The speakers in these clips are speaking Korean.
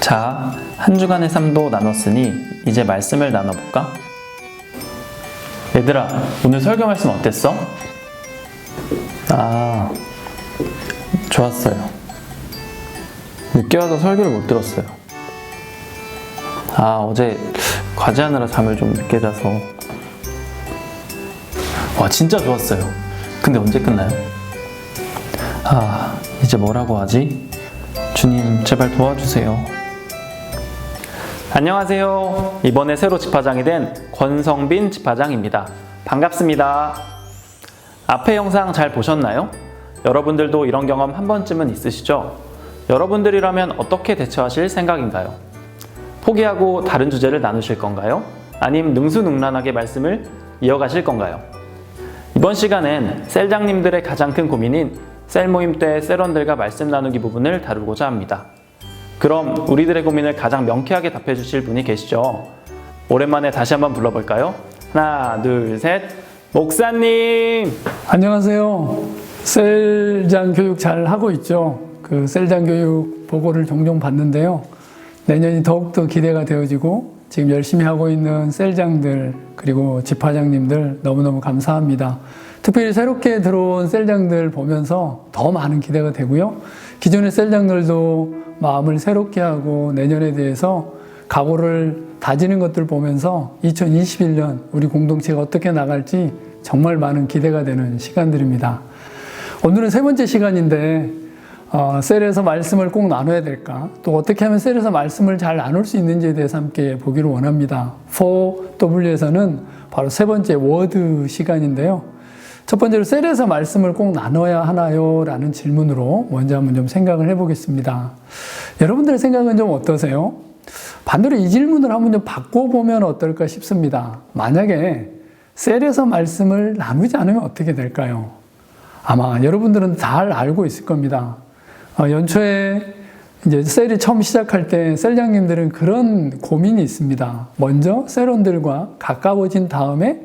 자, 한 주간의 삶도 나눴으니 이제 말씀을 나눠볼까? 얘들아, 오늘 설교 말씀 어땠어? 좋았어요. 늦게 와서 설교를 못 들었어요. 어제 과제하느라 잠을 좀 늦게 자서. 진짜 좋았어요. 근데 언제 끝나요? 이제 뭐라고 하지? 주님, 제발 도와주세요. 안녕하세요. 이번에 새로 집화장이 된 권성빈 집화장입니다. 반갑습니다. 앞에 영상 잘 보셨나요? 여러분들도 이런 경험 한 번쯤은 있으시죠? 여러분들이라면 어떻게 대처하실 생각인가요? 포기하고 다른 주제를 나누실 건가요? 아님 능수능란하게 말씀을 이어가실 건가요? 이번 시간엔 셀장님들의 가장 큰 고민인 셀 모임 때 셀원들과 말씀 나누기 부분을 다루고자 합니다. 그럼 우리들의 고민을 가장 명쾌하게 답해 주실 분이 계시죠? 오랜만에 다시 한번 불러볼까요? 하나, 둘, 셋. 목사님! 안녕하세요. 셀장 교육 잘 하고 있죠? 그 셀장 교육 보고를 종종 받는데요. 내년이 더욱더 기대가 되어지고 지금 열심히 하고 있는 셀장들 그리고 집화장님들 너무너무 감사합니다. 특별히 새롭게 들어온 셀장들 보면서 더 많은 기대가 되고요. 기존의 셀장들도 마음을 새롭게 하고 내년에 대해서 각오를 다지는 것들 보면서 2021년 우리 공동체가 어떻게 나갈지 정말 많은 기대가 되는 시간들입니다. 오늘은 세 번째 시간인데 셀에서 말씀을 꼭 나눠야 될까? 또 어떻게 하면 셀에서 말씀을 잘 나눌 수 있는지에 대해서 함께 보기를 원합니다. 4W에서는 바로 세 번째 워드 시간인데요. 첫 번째로 셀에서 말씀을 꼭 나눠야 하나요? 라는 질문으로 먼저 한번 좀 생각을 해보겠습니다. 여러분들의 생각은 좀 어떠세요? 반대로 이 질문을 한번 좀 바꿔보면 어떨까 싶습니다. 만약에 셀에서 말씀을 나누지 않으면 어떻게 될까요? 아마 여러분들은 잘 알고 있을 겁니다. 연초에 이제 셀이 처음 시작할 때 셀장님들은 그런 고민이 있습니다. 먼저 셀원들과 가까워진 다음에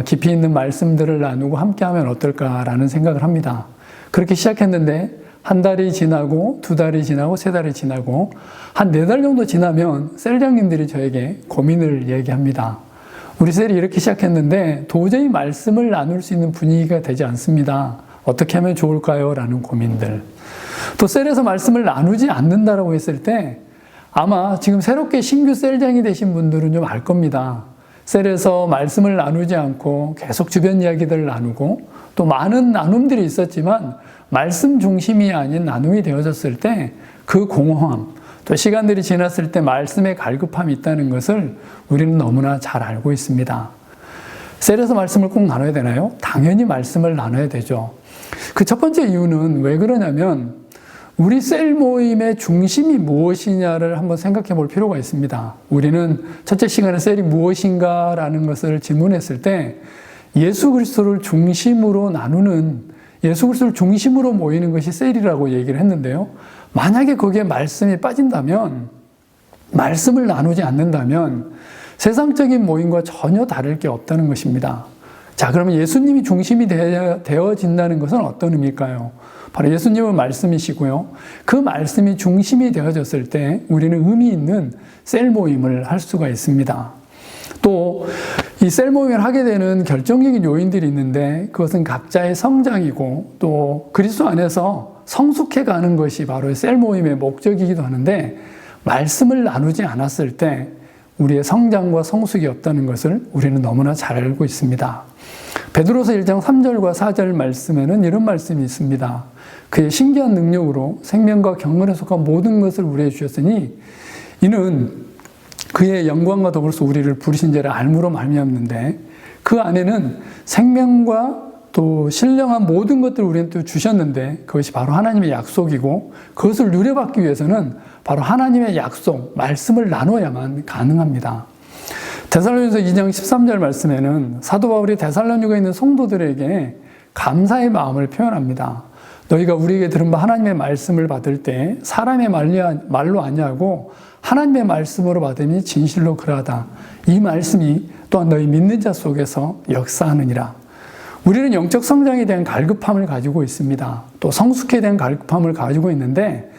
깊이 있는 말씀들을 나누고 함께하면 어떨까라는 생각을 합니다. 그렇게 시작했는데 한 달이 지나고 두 달이 지나고 세 달이 지나고 한 4달 정도 지나면 셀장님들이 저에게 고민을 얘기합니다. 우리 셀이 이렇게 시작했는데 도저히 말씀을 나눌 수 있는 분위기가 되지 않습니다. 어떻게 하면 좋을까요? 라는 고민들. 또 셀에서 말씀을 나누지 않는다라고 했을 때 아마 지금 새롭게 신규 셀장이 되신 분들은 좀 알 겁니다. 셀에서 말씀을 나누지 않고 계속 주변 이야기들을 나누고 또 많은 나눔들이 있었지만 말씀 중심이 아닌 나눔이 되어졌을 때 그 공허함, 또 시간들이 지났을 때 말씀의 갈급함이 있다는 것을 우리는 너무나 잘 알고 있습니다. 셀에서 말씀을 꼭 나눠야 되나요? 당연히 말씀을 나눠야 되죠. 그 첫 번째 이유는 왜 그러냐면 우리 셀 모임의 중심이 무엇이냐를 한번 생각해 볼 필요가 있습니다. 우리는 첫째 시간에 셀이 무엇인가라는 것을 질문했을 때 예수 그리스도를 중심으로 나누는, 예수 그리스도를 중심으로 모이는 것이 셀이라고 얘기를 했는데요. 만약에 거기에 말씀이 빠진다면, 말씀을 나누지 않는다면 세상적인 모임과 전혀 다를 게 없다는 것입니다. 자, 그러면 예수님이 중심이 되어진다는 것은 어떤 의미일까요? 바로 예수님은 말씀이시고요. 그 말씀이 중심이 되어졌을 때 우리는 의미 있는 셀 모임을 할 수가 있습니다. 또 이 셀 모임을 하게 되는 결정적인 요인들이 있는데 그것은 각자의 성장이고 또 그리스도 안에서 성숙해 가는 것이 바로 셀 모임의 목적이기도 하는데 말씀을 나누지 않았을 때 우리의 성장과 성숙이 없다는 것을 우리는 너무나 잘 알고 있습니다. 베드로서 1장 3절과 4절 말씀에는 이런 말씀이 있습니다. 그의 신기한 능력으로 생명과 경건에 속한 모든 것을 우리에게 주셨으니 이는 그의 영광과 더불어서 우리를 부르신 자를 알므로 말미암는데 그 안에는 생명과 또 신령한 모든 것들을 우리한테 또 주셨는데 그것이 바로 하나님의 약속이고 그것을 누려받기 위해서는 바로 하나님의 약속, 말씀을 나눠야만 가능합니다. 데살로니가서 2장 13절 말씀에는 사도 바울이 데살로니가에 있는 성도들에게 감사의 마음을 표현합니다. 너희가 우리에게 들은 바 하나님의 말씀을 받을 때 사람의 말로 아니하고 하나님의 말씀으로 받으니 진실로 그러하다. 이 말씀이 또한 너희 믿는 자 속에서 역사하느니라. 우리는 영적 성장에 대한 갈급함을 가지고 있습니다. 또 성숙에 대한 갈급함을 가지고 있는데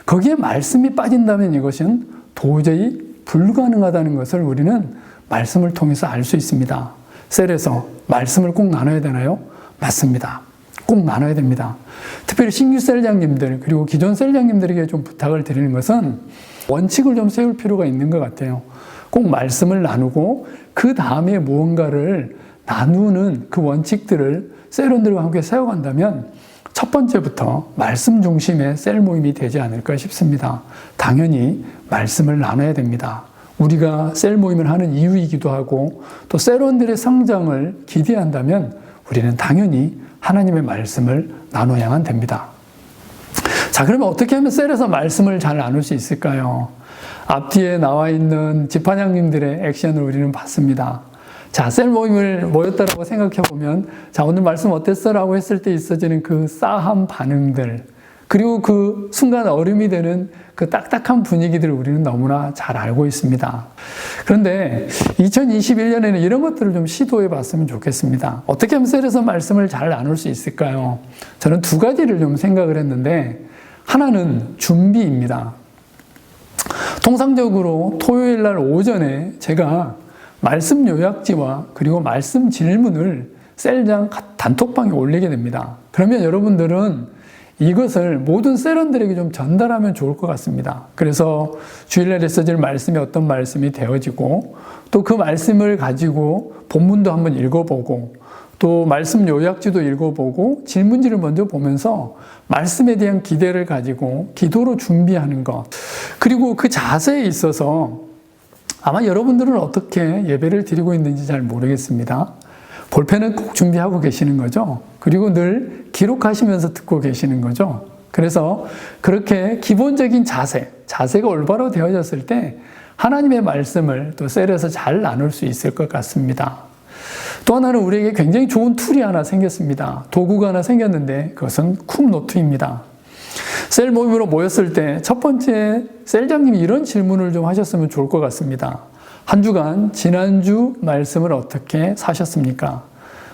거기에 말씀이 빠진다면 이것은 도저히 불가능하다는 것을 우리는 말씀을 통해서 알 수 있습니다. 셀에서 말씀을 꼭 나눠야 되나요? 맞습니다. 꼭 나눠야 됩니다. 특별히 신규 셀장님들 그리고 기존 셀장님들에게 좀 부탁을 드리는 것은 원칙을 좀 세울 필요가 있는 것 같아요. 꼭 말씀을 나누고 그 다음에 무언가를 나누는 그 원칙들을 셀원들과 함께 세워간다면 첫 번째부터 말씀 중심의 셀 모임이 되지 않을까 싶습니다. 당연히 말씀을 나눠야 됩니다. 우리가 셀 모임을 하는 이유이기도 하고 또 셀원들의 성장을 기대한다면 우리는 당연히 하나님의 말씀을 나눠야만 됩니다. 자, 그러면 어떻게 하면 셀에서 말씀을 잘 나눌 수 있을까요? 앞뒤에 나와 있는 집판장님들의 액션을 우리는 봤습니다. 자, 셀 모임을 모였다라고 생각해 보면, 자, 오늘 말씀 어땠어? 라고 했을 때 있어지는 그 싸한 반응들, 그리고 그 순간 얼음이 되는 그 딱딱한 분위기들을 우리는 너무나 잘 알고 있습니다. 그런데 2021년에는 이런 것들을 좀 시도해 봤으면 좋겠습니다. 어떻게 하면 셀에서 말씀을 잘 나눌 수 있을까요? 저는 두 가지를 좀 생각을 했는데, 하나는 준비입니다. 통상적으로 토요일 날 오전에 제가 말씀 요약지와 그리고 말씀 질문을 셀장 단톡방에 올리게 됩니다. 그러면 여러분들은 이것을 모든 셀원들에게 좀 전달하면 좋을 것 같습니다. 그래서 주일날에 써질 말씀이 어떤 말씀이 되어지고 또 그 말씀을 가지고 본문도 한번 읽어보고 또 말씀 요약지도 읽어보고 질문지를 먼저 보면서 말씀에 대한 기대를 가지고 기도로 준비하는 것, 그리고 그 자세에 있어서 아마 여러분들은 어떻게 예배를 드리고 있는지 잘 모르겠습니다. 볼펜은 꼭 준비하고 계시는 거죠. 그리고 늘 기록하시면서 듣고 계시는 거죠. 그래서 그렇게 기본적인 자세가 올바로 되어졌을 때 하나님의 말씀을 또 셀에서 잘 나눌 수 있을 것 같습니다. 또 하나는 우리에게 굉장히 좋은 툴이 하나 생겼습니다. 도구가 하나 생겼는데 그것은 쿱노트입니다. 셀 모임으로 모였을 때 첫 번째 셀장님이 이런 질문을 좀 하셨으면 좋을 것 같습니다. 한 주간 지난주 말씀을 어떻게 사셨습니까?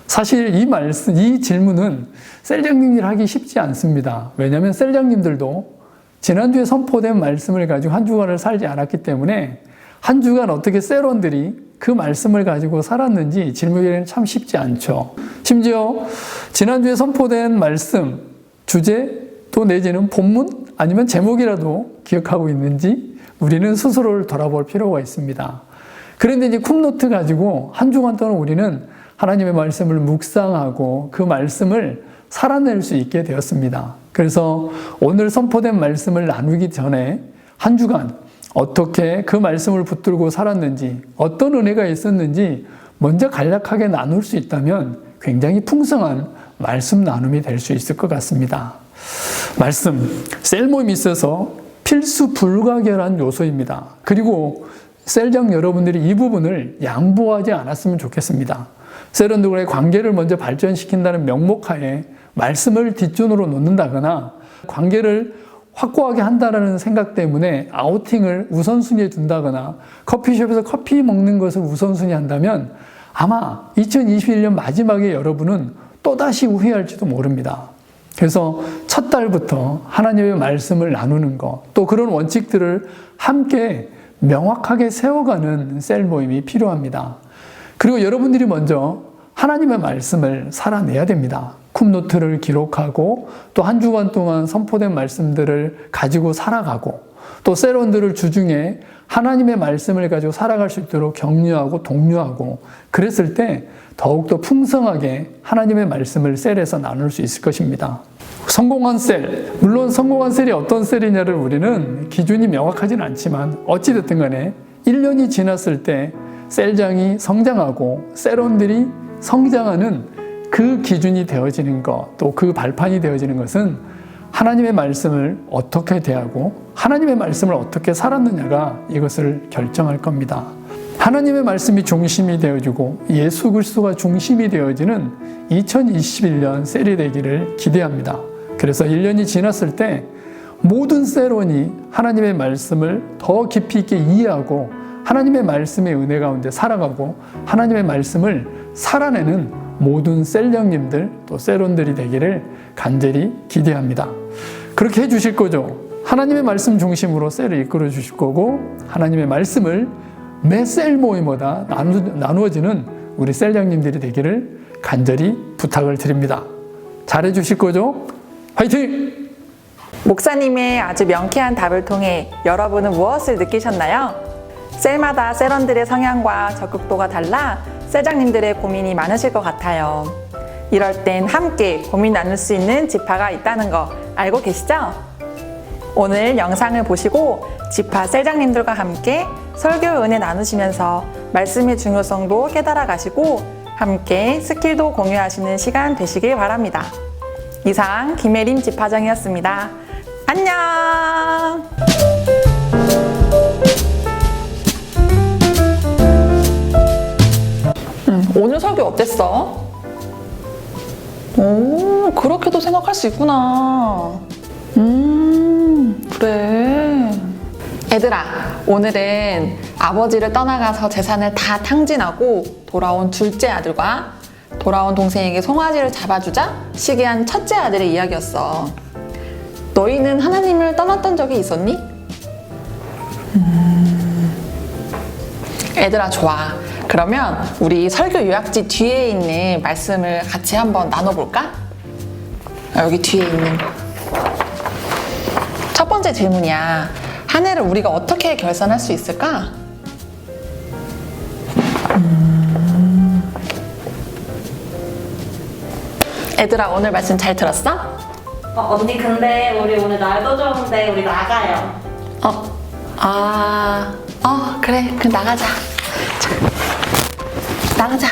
사실 이 질문은 셀장님들 하기 쉽지 않습니다. 왜냐하면 셀장님들도 지난주에 선포된 말씀을 가지고 한 주간을 살지 않았기 때문에 한 주간 어떻게 셀원들이 그 말씀을 가지고 살았는지 질문하기는 참 쉽지 않죠. 심지어 지난주에 선포된 말씀, 주제, 또 내지는 본문 아니면 제목이라도 기억하고 있는지 우리는 스스로를 돌아볼 필요가 있습니다. 그런데 이제 쿱노트 가지고 한 주간 동안 우리는 하나님의 말씀을 묵상하고 그 말씀을 살아낼 수 있게 되었습니다. 그래서 오늘 선포된 말씀을 나누기 전에 한 주간 어떻게 그 말씀을 붙들고 살았는지, 어떤 은혜가 있었는지 먼저 간략하게 나눌 수 있다면 굉장히 풍성한 말씀 나눔이 될 수 있을 것 같습니다. 말씀, 셀 모임이 있어서 필수 불가결한 요소입니다. 그리고 셀장 여러분들이 이 부분을 양보하지 않았으면 좋겠습니다. 셀원들과의 관계를 먼저 발전시킨다는 명목하에 말씀을 뒷전으로 놓는다거나 관계를 확고하게 한다는 생각 때문에 아우팅을 우선순위에 둔다거나 커피숍에서 커피 먹는 것을 우선순위 한다면 아마 2021년 마지막에 여러분은 또다시 후회할지도 모릅니다. 그래서 첫 달부터 하나님의 말씀을 나누는 것, 또 그런 원칙들을 함께 명확하게 세워가는 셀 모임이 필요합니다. 그리고 여러분들이 먼저 하나님의 말씀을 살아내야 됩니다. 쿱노트를 기록하고 또 한 주간 동안 선포된 말씀들을 가지고 살아가고 또 셀원들을 주중에 하나님의 말씀을 가지고 살아갈 수 있도록 격려하고 독려하고 그랬을 때 더욱더 풍성하게 하나님의 말씀을 셀에서 나눌 수 있을 것입니다. 성공한 셀, 물론 성공한 셀이 어떤 셀이냐를 우리는 기준이 명확하진 않지만 어찌됐든 간에 1년이 지났을 때 셀장이 성장하고 셀원들이 성장하는 그 기준이 되어지는 것, 또 그 발판이 되어지는 것은 하나님의 말씀을 어떻게 대하고 하나님의 말씀을 어떻게 살았느냐가 이것을 결정할 겁니다. 하나님의 말씀이 중심이 되어지고 예수 그리스도가 중심이 되어지는 2021년 셀이 되기를 기대합니다. 그래서 1년이 지났을 때 모든 셀원이 하나님의 말씀을 더 깊이 있게 이해하고 하나님의 말씀의 은혜 가운데 살아가고 하나님의 말씀을 살아내는 모든 셀장님들 또 셀원들이 되기를 간절히 기대합니다. 그렇게 해주실 거죠? 하나님의 말씀 중심으로 셀을 이끌어 주실 거고 하나님의 말씀을 매 셀 모임마다 나누어지는 우리 셀장님들이 되기를 간절히 부탁을 드립니다. 잘해 주실 거죠? 화이팅! 목사님의 아주 명쾌한 답을 통해 여러분은 무엇을 느끼셨나요? 셀마다 셀원들의 성향과 적극도가 달라 셀장님들의 고민이 많으실 것 같아요. 이럴 땐 함께 고민 나눌 수 있는 지파가 있다는 거 알고 계시죠? 오늘 영상을 보시고 지파 셀장님들과 함께 설교 은혜 나누시면서 말씀의 중요성도 깨달아 가시고 함께 스킬도 공유하시는 시간 되시길 바랍니다. 이상 김혜림 지파장이었습니다. 안녕! 오늘 설교 어땠어? 오, 그렇게도 생각할 수 있구나. 그래. 얘들아, 오늘은 아버지를 떠나가서 재산을 다 탕진하고 돌아온 둘째 아들과 돌아온 동생에게 송아지를 잡아주자 시기한 첫째 아들의 이야기였어. 너희는 하나님을 떠났던 적이 있었니? 얘들아, 좋아. 그러면 우리 설교 요약지 뒤에 있는 말씀을 같이 한번 나눠볼까? 여기 뒤에 있는 거. 첫 번째 질문이야. 한 해를 우리가 어떻게 결산할 수 있을까? 얘들아, 오늘 말씀 잘 들었어? 언니 근데 우리 오늘 날도 좋은데 우리 나가요. 그래. 그럼 나가자. 자, 나가자.